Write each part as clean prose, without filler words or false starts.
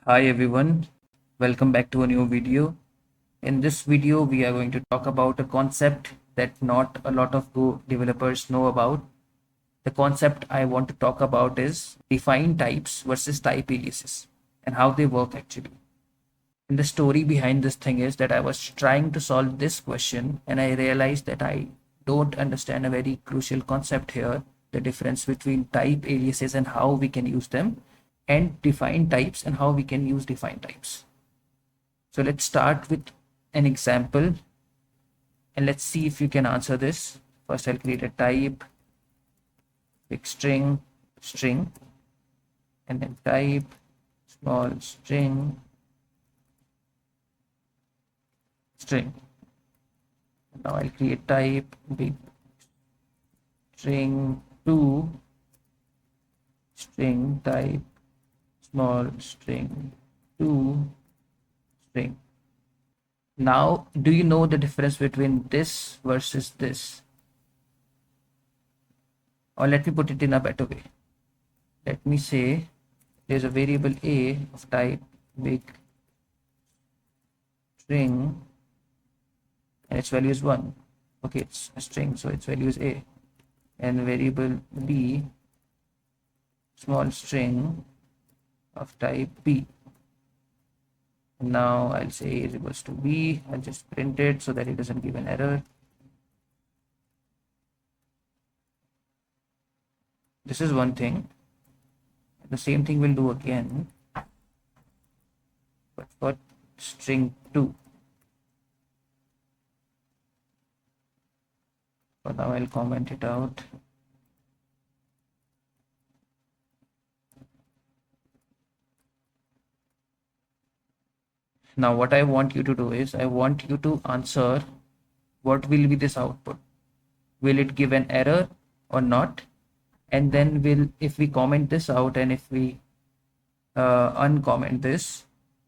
Hi everyone, welcome back to a new video. In this video, we are going to talk about a concept that not a lot of Go developers know about. The concept I want to talk about is defined types versus type aliases and how they work actually. And the story behind this thing is that I was trying to solve this question and I realized that I don't understand a very crucial concept here, the difference between type aliases and how we can use them, and defined types and how we can use defined types. So let's start with an example and let's see if you can answer this. First, I'll create a type, big string, string, and then type, small string, string. Now I'll create type, big string 2, string type, small string 2, string. Now, do you know the difference between this versus this? Or let me put it in a better way. Let me say there's a variable a of type big string and its value is 1. Okay, it's a string, so its value is a. And variable b, small string of type b. Now I'll say a is equals to b. I'll just print it so that it doesn't give an error. This is one thing. The same thing we'll do again, but for string 2. For now, I'll comment it out. Now, what I want you to do is I want you to answer what will be this output. Will it give an error or not? And then if we comment this out and if we uncomment this,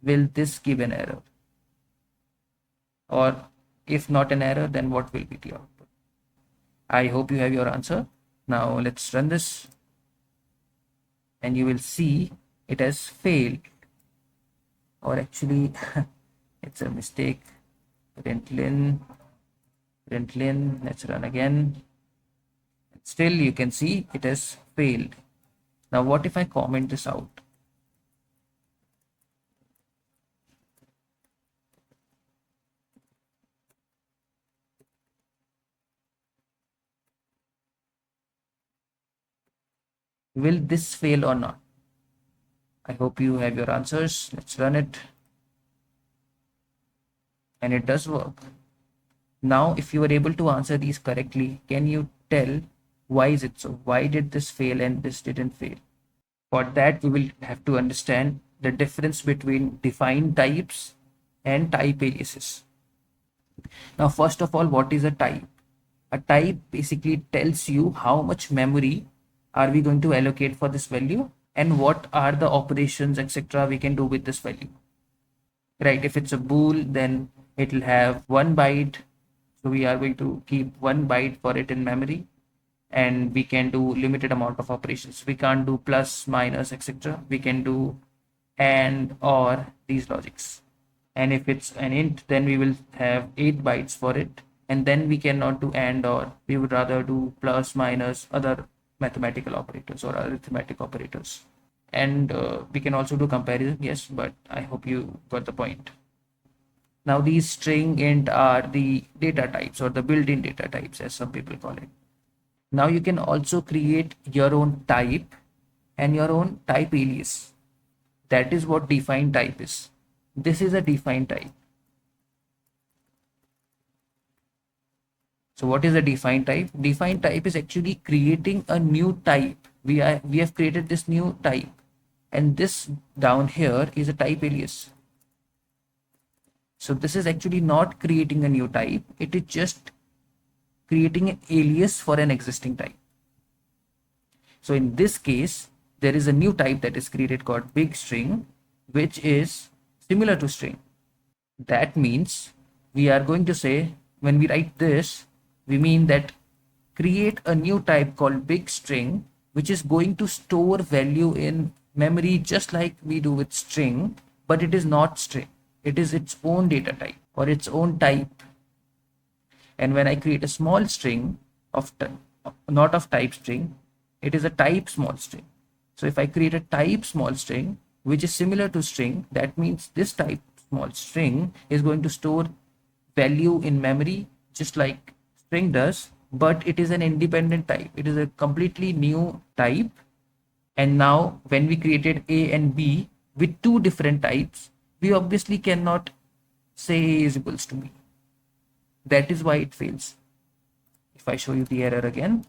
will this give an error? Or if not an error, then what will be the output? I hope you have your answer. Now let's run this and you will see it has failed, or actually it's a mistake. Println, let's run again. Still you can see it has failed. Now what if I comment this out? Will this fail or not? I hope you have your answers. Let's run it. And it does work. Now, if you were able to answer these correctly, can you tell why is it so? Why did this fail and this didn't fail? For that, we will have to understand the difference between defined types and type aliases. Now, first of all, what is a type? A type basically tells you how much memory are we going to allocate for this value and what are the operations, etc. we can do with this value. Right, if it's a bool, then it will have 1 byte. So we are going to keep 1 byte for it in memory, and we can do limited amount of operations. We can't do plus, minus, etc. We can do and, or, these logics. And if it's an int, then we will have 8 bytes for it. And then we cannot do and, or. We would rather do plus, minus, other mathematical operators or arithmetic operators. And we can also do comparison, yes, but I hope you got the point. Now these string int are the data types or the built-in data types, as some people call it. Now you can also create your own type and your own type alias. That is what defined type is. This is a defined type. So what is a defined type? Defined type is actually creating a new type. We have created this new type, and this down here is a type alias. So this is actually not creating a new type. It is just creating an alias for an existing type. So in this case, there is a new type that is created called big string, which is similar to string. That means we are going to say, when we write this, we mean that create a new type called big string, which is going to store value in memory just like we do with string, but it is not string. It is its own data type or its own type. And when I create a small string of not of type string, it is a type small string. So if I create a type small string which is similar to string, that means this type small string is going to store value in memory just like string does, but it is an independent type. It is a completely new type. And now when we created A and B with two different types, we obviously cannot say A is equals to B. That is why it fails. If I show you the error again,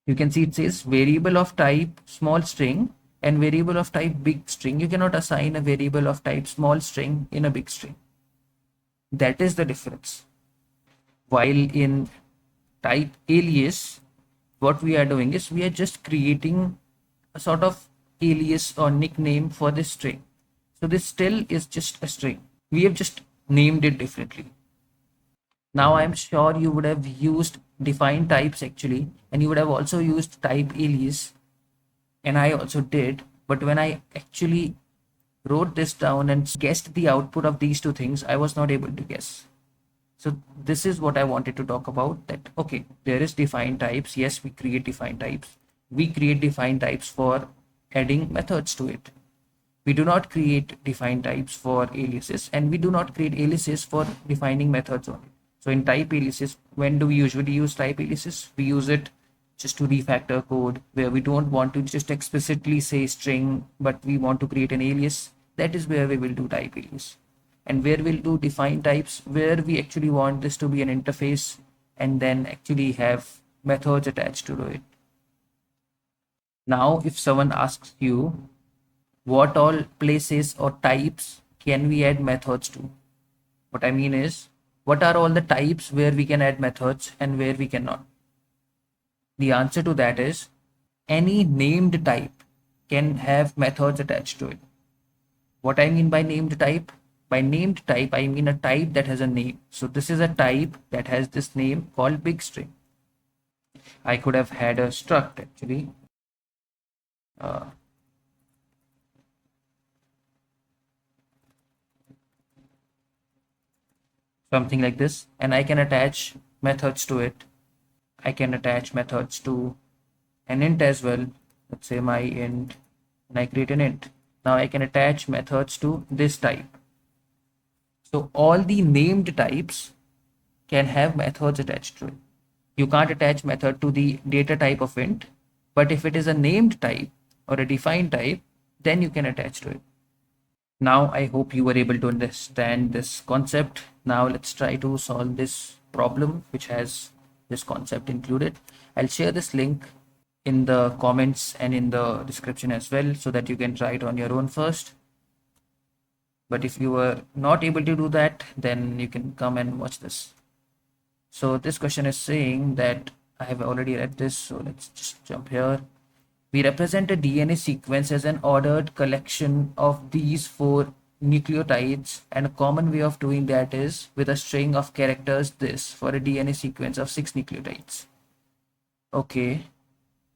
you can see it says variable of type small string and variable of type big string. You cannot assign a variable of type small string in a big string. That is the difference. While in type alias, what we are doing is we are just creating a sort of alias or nickname for this string. So this still is just a string. We have just named it differently. Now I'm sure you would have used define types actually, and you would have also used type alias, and I also did. But when I actually wrote this down and guessed the output of these two things, I was not able to guess. So this is what I wanted to talk about, that okay, there is define types. Yes, we create define types. We create define types for adding methods to it. We do not create define types for aliases, and we do not create aliases for defining methods on it. So in type aliases, when do we usually use type aliases? We use it just to refactor code where we don't want to just explicitly say string, but we want to create an alias. That is where we will do type alias. And where we'll do define types, where we actually want this to be an interface and then actually have methods attached to it. Now, if someone asks you, what all places or types can we add methods to? What I mean is, what are all the types where we can add methods and where we cannot? The answer to that is any named type can have methods attached to it. What I mean by named type? By named type, I mean a type that has a name. So this is a type that has this name called big string. I could have had a struct actually. Something like this, and I can attach methods to it. I can attach methods to an int as well. Let's say my int, and I create an int. Now I can attach methods to this type. So all the named types can have methods attached to it. You can't attach method to the data type of int, but if it is a named type or a defined type, then you can attach to it. Now I hope you were able to understand this concept. Now let's try to solve this problem which has this concept included. I'll share this link in the comments and in the description as well, so that you can try it on your own first. But if you were not able to do that, then you can come and watch this. So this question is saying that, I have already read this, so let's just jump here. We represent a DNA sequence as an ordered collection of these four nucleotides, and a common way of doing that is with a string of characters this for a DNA sequence of 6 nucleotides. Okay,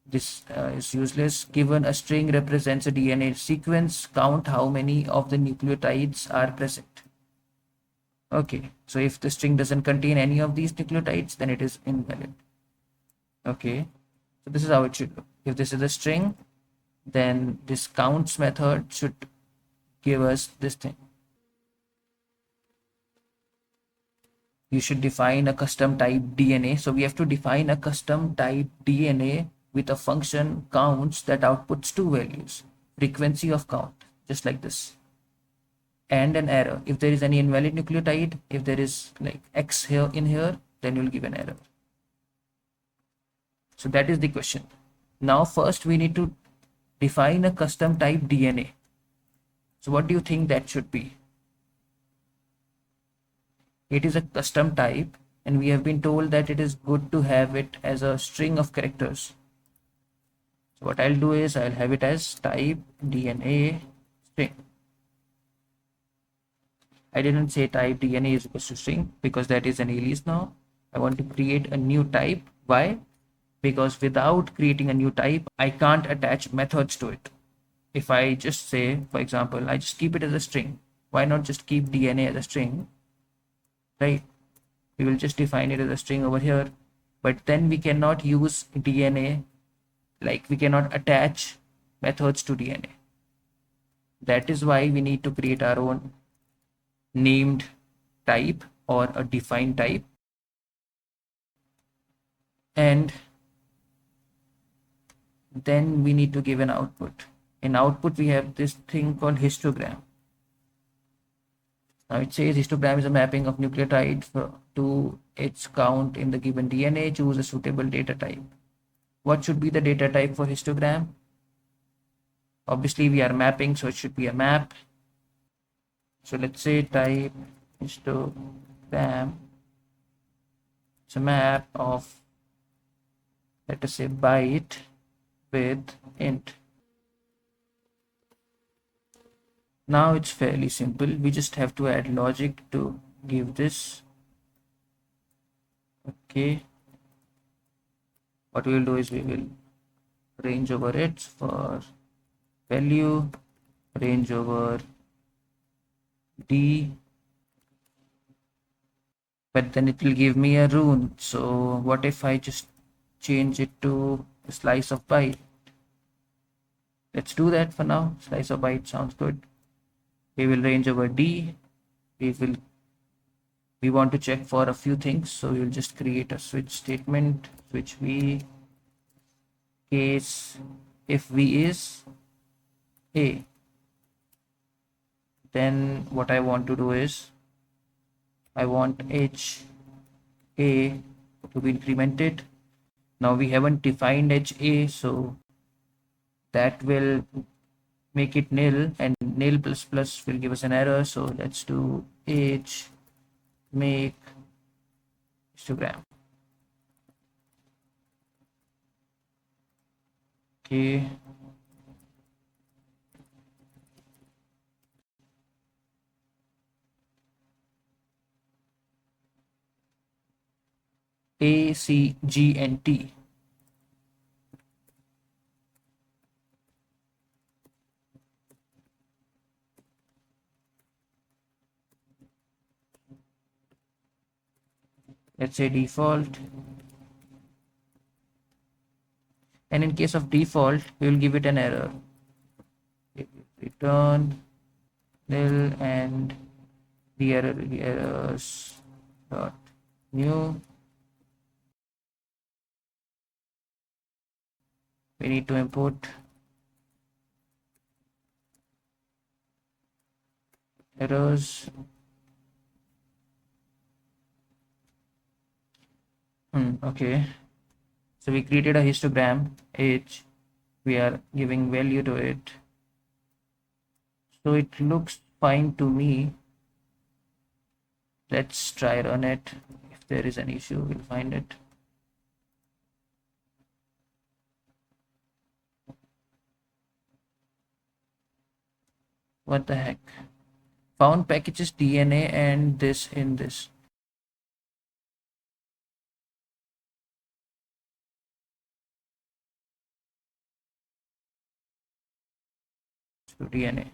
this is useless. Given a string represents a DNA sequence, count how many of the nucleotides are present. Okay, so if the string doesn't contain any of these nucleotides, then it is invalid. Okay, so this is how it should look. If this is a string, then this counts method should give us this thing. You should define a custom type DNA. So we have to define a custom type DNA with a function counts that outputs two values, frequency of count, just like this, and an error. If there is any invalid nucleotide, if there is like X here in here, then you'll give an error. So that is the question. Now first we need to define a custom type DNA. So what do you think that should be? It is a custom type, and we have been told that it is good to have it as a string of characters. So what I'll do is I'll have it as type DNA string. I didn't say type DNA is equals to string because that is an alias now. I want to create a new type. Why? Because without creating a new type, I can't attach methods to it. If I just say, for example, I just keep it as a string, why not just keep DNA as a string, right? We will just define it as a string over here, but then we cannot use DNA, like we cannot attach methods to DNA. That is why we need to create our own named type or a defined type. And then we need to give an output. In output, we have this thing called histogram. Now it says histogram is a mapping of nucleotide to its count in the given DNA. Choose a suitable data type. What should be the data type for histogram? Obviously, we are mapping, so it should be a map. So let's say type histogram. It's a map of, let us say, byte with int. Now it's fairly simple. We just have to add logic to give this. Okay. What we will do is we will range over it for value, range over d, but then it will give me a rune. So what if I just change it to a slice of byte? Let's do that for now. Slice of byte sounds good. We will range over d. We want to check for a few things, so we will just create a switch statement, switch v, case if v is a. Then what I want to do is I want h a to be incremented. Now we haven't defined ha, so that will make it nil, and nil plus plus will give us an error. So let's do h make histogram. Okay. A, C, G, and T. Let's say default. And in case of default, we will give it an error. Return nil, and the errors dot new. We need to import errors. Okay. So we created a histogram h. We are giving value to it. So it looks fine to me. Let's try run it. If there is an issue, we'll find it. What the heck? Found packages DNA and this in this. So DNA.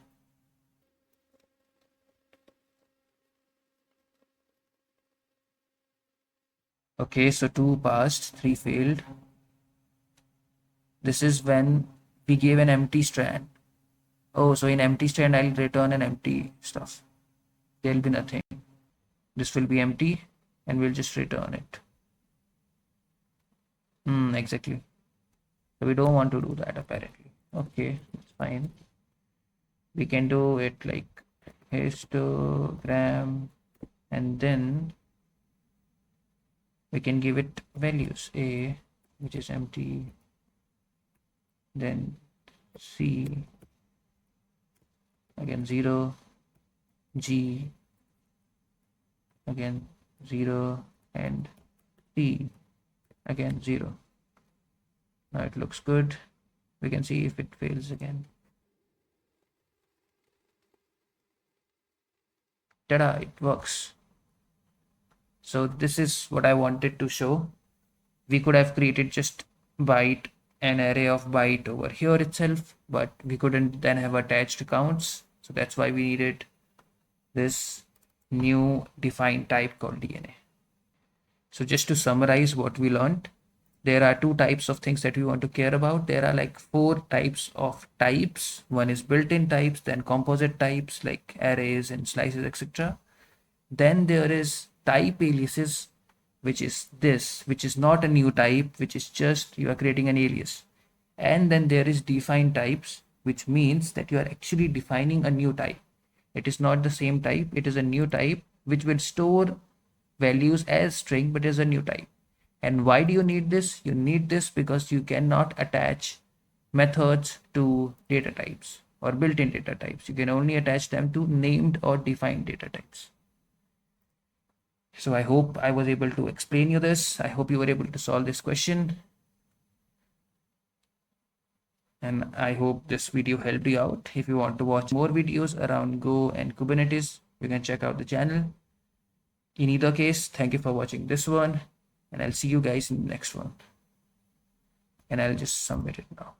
Okay, so 2 passed, 3 failed. This is when we gave an empty strand. Oh, so in empty strand, I'll return an empty stuff. There'll be nothing. This will be empty and we'll just return it. Exactly. So we don't want to do that apparently. Okay, that's fine. We can do it like histogram, and then we can give it values. A, which is empty, then C, again 0, G, again 0, and T, again 0. Now it looks good. We can see if it fails again. Ta-da, it works. So this is what I wanted to show. We could have created just byte, an array of byte over here itself, but we couldn't then have attached counts. So that's why we needed this new defined type called DNA. So just to summarize what we learned, there are two types of things that we want to care about. There are like four types of types. One is built-in types, then composite types like arrays and slices, etc. Then there is type aliases, which is this, which is not a new type, which is just you are creating an alias. And then there is defined types, which means that you are actually defining a new type. It is not the same type, it is a new type which will store values as string but is a new type. And why do you need this? You need this because you cannot attach methods to data types or built-in data types. You can only attach them to named or defined data types. So I hope I was able to explain you this. I hope you were able to solve this question. And I hope this video helped you out. If you want to watch more videos around Go and Kubernetes, you can check out the channel. In either case, thank you for watching this one, and I'll see you guys in the next one. And I'll just submit it now.